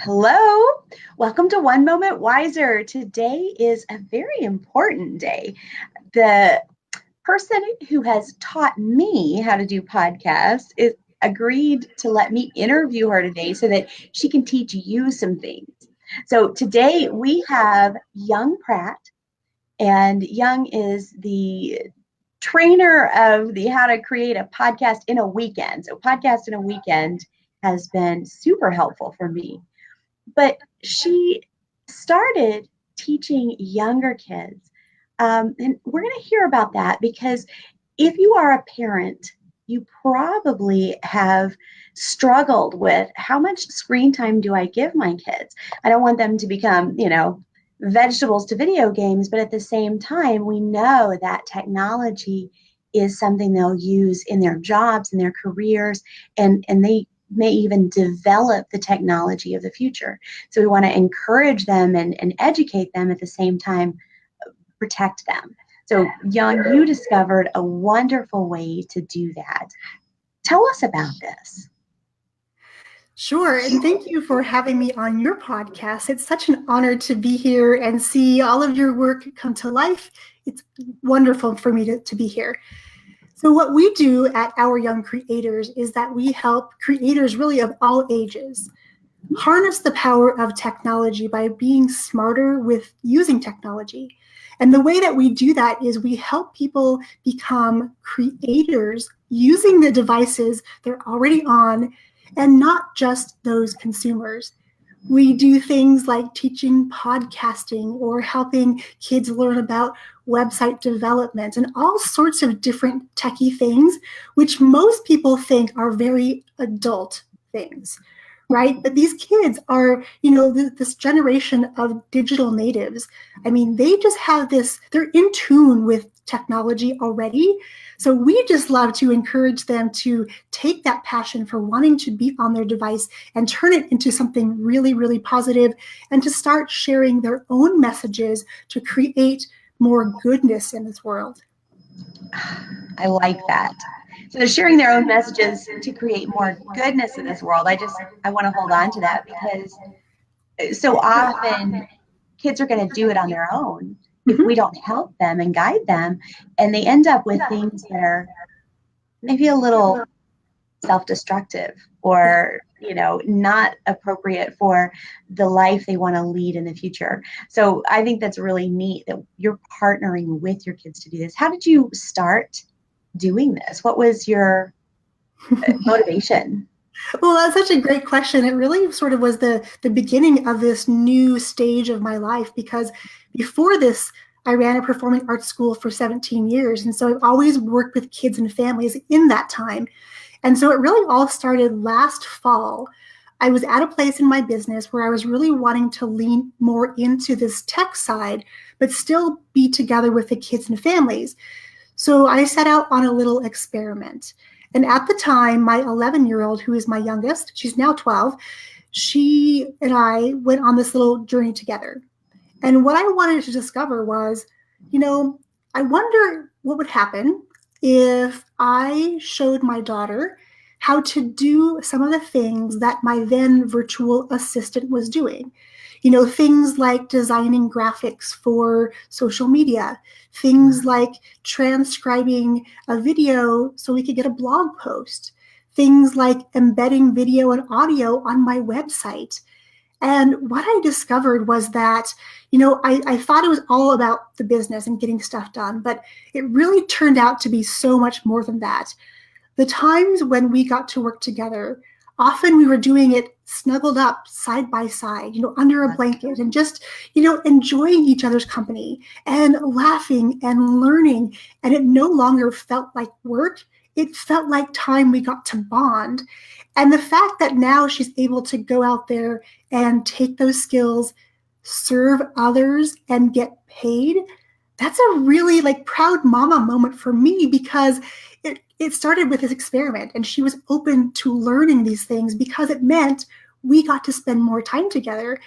Hello, welcome to One Moment Wiser. Today is a very important day. The person who has taught me how to do podcasts is agreed to let me interview her today so that she can teach you some things. So today we have Yong Pratt, and Yong is the trainer of the how to create a podcast in a weekend. So podcast in a weekend has been super helpful for me. But she started teaching younger kids. And we're going to hear about that because if you are a parent, you probably have struggled with how much screen time do I give my kids? I don't want them to become, vegetables to video games, but at the same time, we know that technology is something they'll use in their jobs, in their careers, and they may even develop the technology of the future. So we want to encourage them and educate them at the same time, protect them. So Yong, you discovered a wonderful way to do that. Tell us about this. Sure. And thank you for having me on your podcast. It's such an honor to be here and see all of your work come to life. It's wonderful for me to be here. So what we do at Our Young Creators is that we help creators really of all ages harness the power of technology by being smarter with using technology. And the way that we do that is we help people become creators using the devices they're already on, and not just those consumers. We do things like teaching podcasting or helping kids learn about website development and all sorts of different techie things, which most people think are very adult things, right? But these kids are, this generation of digital natives. I mean, they just have this, they're in tune with technology already. So we just love to encourage them to take that passion for wanting to be on their device and turn it into something really, really positive, and to start sharing their own messages to create more goodness in this world. I like that. So they're sharing their own messages to create more goodness in this world. I want to hold on to that because so often kids are going to do it on their own if we don't help them and guide them, and they end up with things that are maybe a little self-destructive or not appropriate for the life they want to lead in the future. So I think that's really neat that you're partnering with your kids to do this. How did you start doing this? What was your motivation? Well, that's such a great question. It really sort of was the beginning of this new stage of my life, because before this, I ran a performing arts school for 17 years. And so I've always worked with kids and families in that time. And so it really all started last fall. I was at a place in my business where I was really wanting to lean more into this tech side, but still be together with the kids and families. So I set out on a little experiment. And at the time, my 11-year-old, who is my youngest, she's now 12, she and I went on this little journey together. And what I wanted to discover was, I wonder what would happen if I showed my daughter how to do some of the things that my then virtual assistant was doing. Things like designing graphics for social media, things like transcribing a video so we could get a blog post, things like embedding video and audio on my website. And what I discovered was that, I thought it was all about the business and getting stuff done, but it really turned out to be so much more than that. The times when we got to work together, often we were doing it snuggled up side by side, under a blanket, and just, enjoying each other's company and laughing and learning. And it no longer felt like work. It felt like time we got to bond. And the fact that now she's able to go out there and take those skills, serve others, and get paid, that's a really proud mama moment for me, because it started with this experiment, and she was open to learning these things because it meant we got to spend more time together.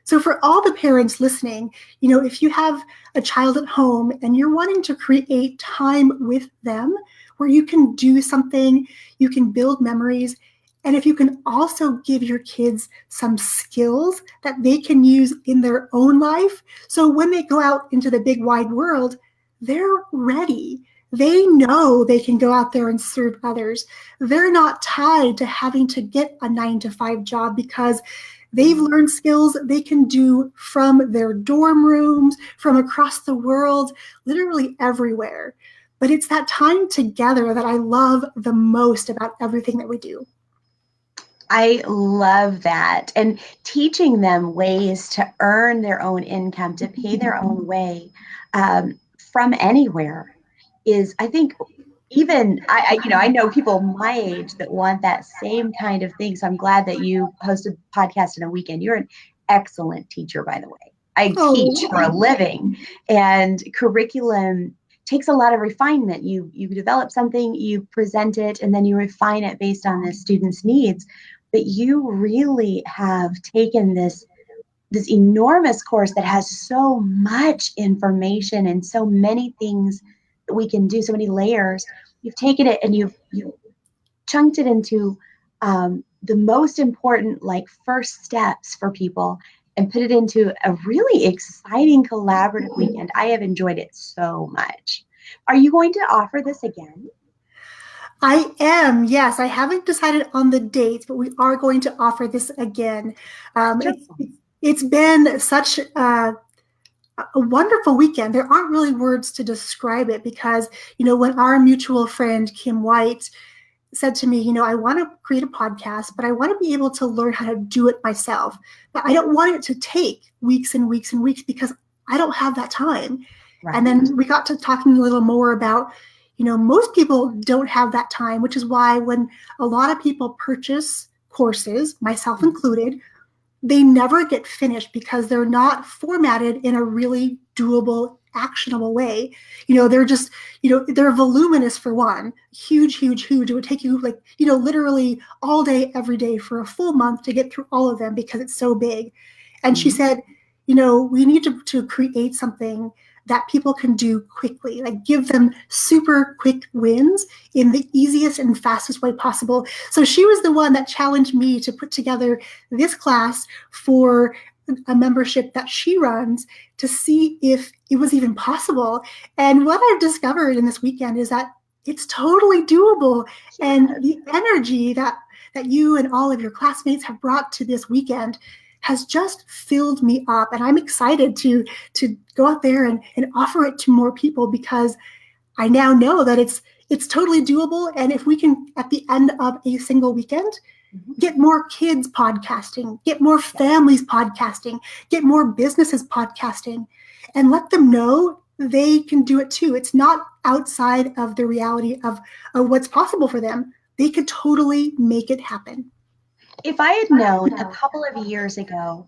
So for all the parents listening, if you have a child at home and you're wanting to create time with them where you can do something, you can build memories, And if you can also give your kids some skills that they can use in their own life, so when they go out into the big wide world, they're ready. They know they can go out there and serve others. They're not tied to having to get a 9-to-5 job because they've learned skills they can do from their dorm rooms, from across the world, literally everywhere. But it's that time together that I love the most about everything that we do. I love that. And teaching them ways to earn their own income, to pay their own way from anywhere is, I think, even I know people my age that want that same kind of thing. So I'm glad that you hosted a podcast in a weekend. You're an excellent teacher, by the way. I teach for a living, and curriculum takes a lot of refinement. You develop something, you present it, and then you refine it based on the student's needs. But you really have taken this enormous course that has so much information and so many things that we can do, so many layers. You've taken it and you've chunked it into the most important, like, first steps for people, and put it into a really exciting collaborative weekend. I have enjoyed it so much. Are you going to offer this again? I am, yes. I haven't decided on the dates, but we are going to offer this again. It's been such a wonderful weekend. There aren't really words to describe it because, when our mutual friend, Kim White, said to me, I want to create a podcast, but I want to be able to learn how to do it myself. But I don't want it to take weeks and weeks and weeks because I don't have that time. Right. And then we got to talking a little more about, most people don't have that time, which is why when a lot of people purchase courses, myself included, they never get finished because they're not formatted in a really doable, actionable way. They're just, they're voluminous for one, huge, huge, huge. It would take you literally all day, every day for a full month to get through all of them because it's so big. And she said, we need to create something that people can do quickly, like give them super quick wins in the easiest and fastest way possible. So she was the one that challenged me to put together this class for a membership that she runs to see if it was even possible. And what I've discovered in this weekend is that it's totally doable. And the energy that you and all of your classmates have brought to this weekend has just filled me up. And I'm excited to go out there and offer it to more people because I now know that it's totally doable. And if we can, at the end of a single weekend, get more kids podcasting, get more families podcasting, get more businesses podcasting, and let them know they can do it too. It's not outside of the reality of what's possible for them. They could totally make it happen. If I had known a couple of years ago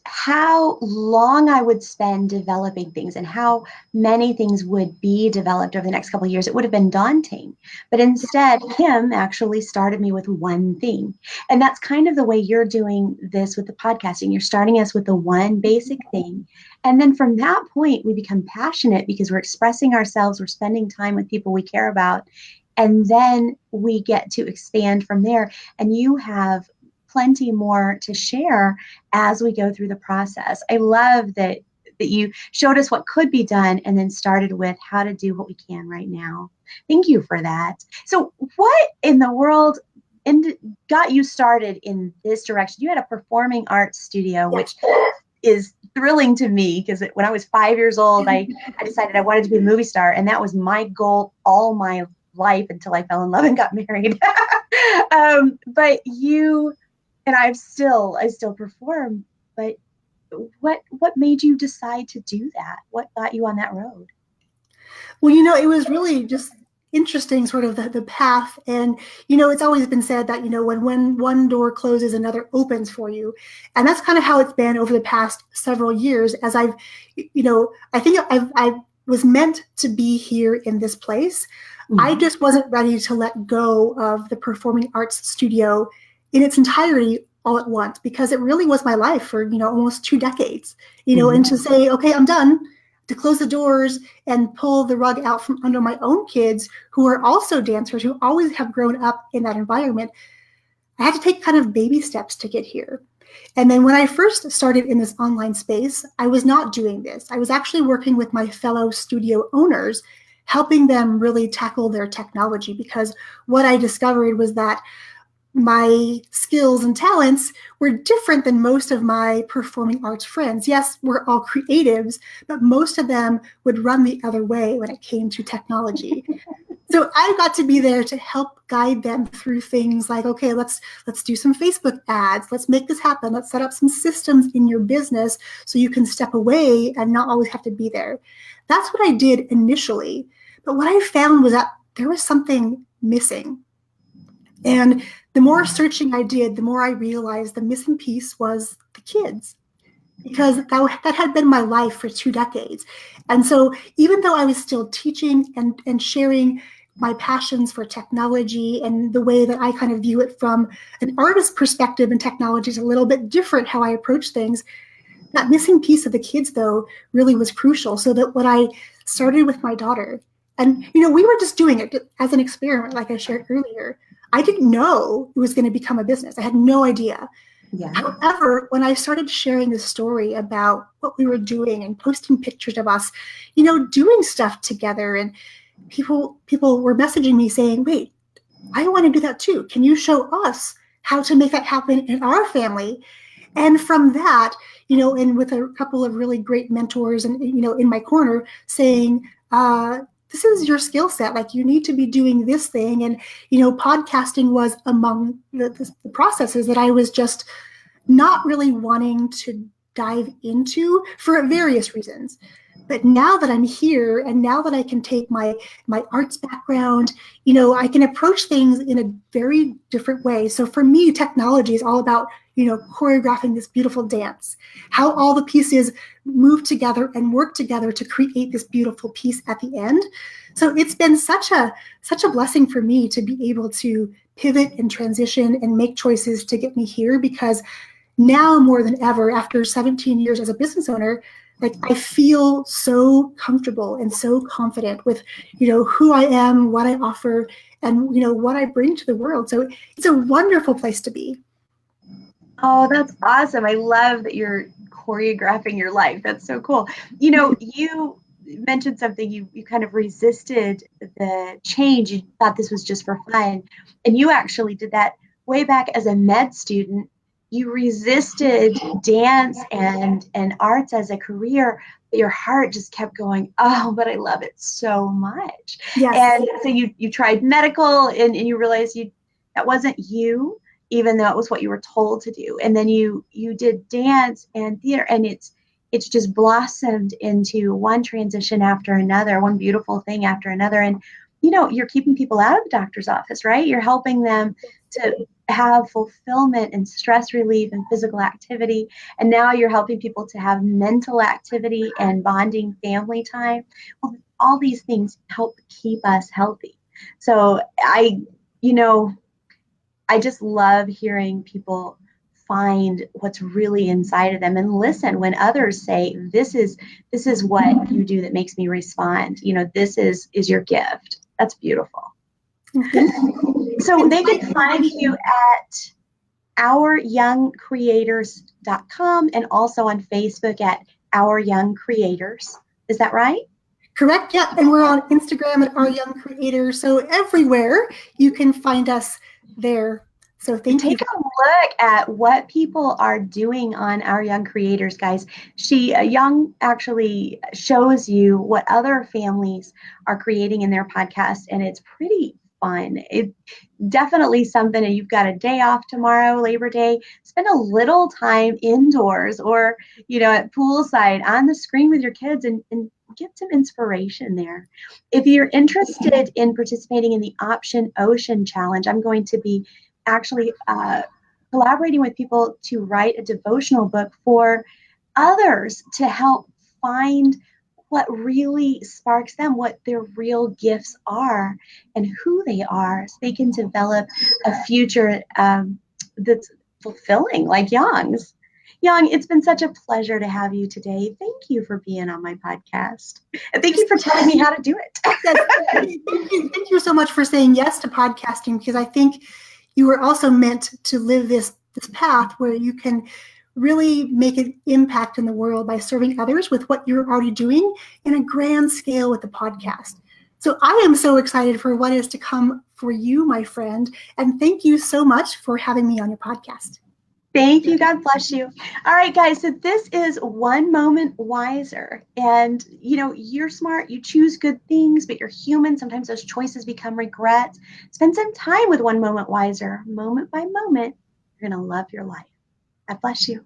how long I would spend developing things and how many things would be developed over the next couple of years, it would have been daunting. But instead, Kim actually started me with one thing. And that's kind of the way you're doing this with the podcasting. You're starting us with the one basic thing. And then from that point, we become passionate because we're expressing ourselves, we're spending time with people we care about. And then we get to expand from there. And you have plenty more to share as we go through the process. I love that you showed us what could be done and then started with how to do what we can right now. Thank you for that. So what in the world got you started in this direction? You had a performing arts studio, which is thrilling to me because when I was 5 years old, I decided I wanted to be a movie star, and that was my goal all my life until I fell in love and got married. But you and I still perform, but what made you decide to do that? What got you on that road? Well, it was really just interesting, sort of the path. And, it's always been said that, when one door closes, another opens for you. And that's kind of how it's been over the past several years as I think I was meant to be here in this place. Mm-hmm. I just wasn't ready to let go of the performing arts studio in its entirety all at once, because it really was my life for, almost 2 decades, and to say, okay, I'm done, to close the doors and pull the rug out from under my own kids who are also dancers, who always have grown up in that environment. I had to take kind of baby steps to get here. And then when I first started in this online space, I was not doing this. I was actually working with my fellow studio owners, helping them really tackle their technology, because what I discovered was that my skills and talents were different than most of my performing arts friends. Yes, we're all creatives, but most of them would run the other way when it came to technology. So I got to be there to help guide them through things like, okay, let's do some Facebook ads. Let's make this happen. Let's set up some systems in your business so you can step away and not always have to be there. That's what I did initially. But what I found was that there was something missing. And the more searching I did, the more I realized the missing piece was the kids, because that had been my life for 2 decades. And so even though I was still teaching and sharing my passions for technology and the way that I kind of view it from an artist perspective, and technology is a little bit different how I approach things, that missing piece of the kids, though, really was crucial. So that when I started with my daughter, and we were just doing it as an experiment, like I shared earlier, I didn't know it was going to become a business. I had no idea. Yeah. However, when I started sharing the story about what we were doing and posting pictures of us, doing stuff together, and people were messaging me saying, wait, I want to do that too. Can you show us how to make that happen in our family? And from that, and with a couple of really great mentors and, in my corner saying, this is your skill set. Like, you need to be doing this thing. And, podcasting was among the processes that I was just not really wanting to dive into for various reasons. But now that I'm here, and now that I can take my arts background, I can approach things in a very different way. So for me, technology is all about, choreographing this beautiful dance, how all the pieces move together and work together to create this beautiful piece at the end. So it's been such a blessing for me to be able to pivot and transition and make choices to get me here, because now more than ever, after 17 years as a business owner, like, I feel so comfortable and so confident with, who I am, what I offer, and, what I bring to the world. So it's a wonderful place to be. Oh, that's awesome. I love that you're choreographing your life. That's so cool. You mentioned something, you kind of resisted the change. You thought this was just for fun. And you actually did that way back as a med student. You resisted dance and arts as a career, but your heart just kept going, oh, but I love it so much. Yes. And so you tried medical, and you realized that wasn't you, even though it was what you were told to do. And then you did dance and theater, and it's just blossomed into one transition after another, one beautiful thing after another. And you're keeping people out of the doctor's office, right? You're helping them to have fulfillment and stress relief and physical activity. And now you're helping people to have mental activity and bonding family time. Well, all these things help keep us healthy. So I just love hearing people find what's really inside of them and listen when others say, this is what you do that makes me respond. This is your gift. That's beautiful. So they can find you at OurYoungCreators.com and also on Facebook at Our Young Creators. Is that right? Correct. Yeah. And we're on Instagram at Our Young Creators. So everywhere you can find us there. So thank you. Take a look at what people are doing on Our Young Creators, guys. Young actually shows you what other families are creating in their podcast, and it's pretty fun. It's definitely something that you've got a day off tomorrow, Labor Day. Spend a little time indoors or, at poolside on the screen with your kids and get some inspiration there. If you're interested in participating in the Option Ocean Challenge, I'm going to be actually collaborating with people to write a devotional book for others to help find what really sparks them, what their real gifts are, and who they are, so they can develop a future that's fulfilling, like Young's. Young, it's been such a pleasure to have you today. Thank you for being on my podcast. And thank you for telling me how to do it. Thank you so much for saying yes to podcasting, because I think you were also meant to live this path where you can really make an impact in the world by serving others with what you're already doing in a grand scale with the podcast. So I am so excited for what is to come for you, my friend. And thank you so much for having me on your podcast. Thank you. God bless you. All right, guys. So this is One Moment Wiser. And, you're smart. You choose good things, but you're human. Sometimes those choices become regrets. Spend some time with One Moment Wiser. Moment by moment, you're going to love your life. God bless you.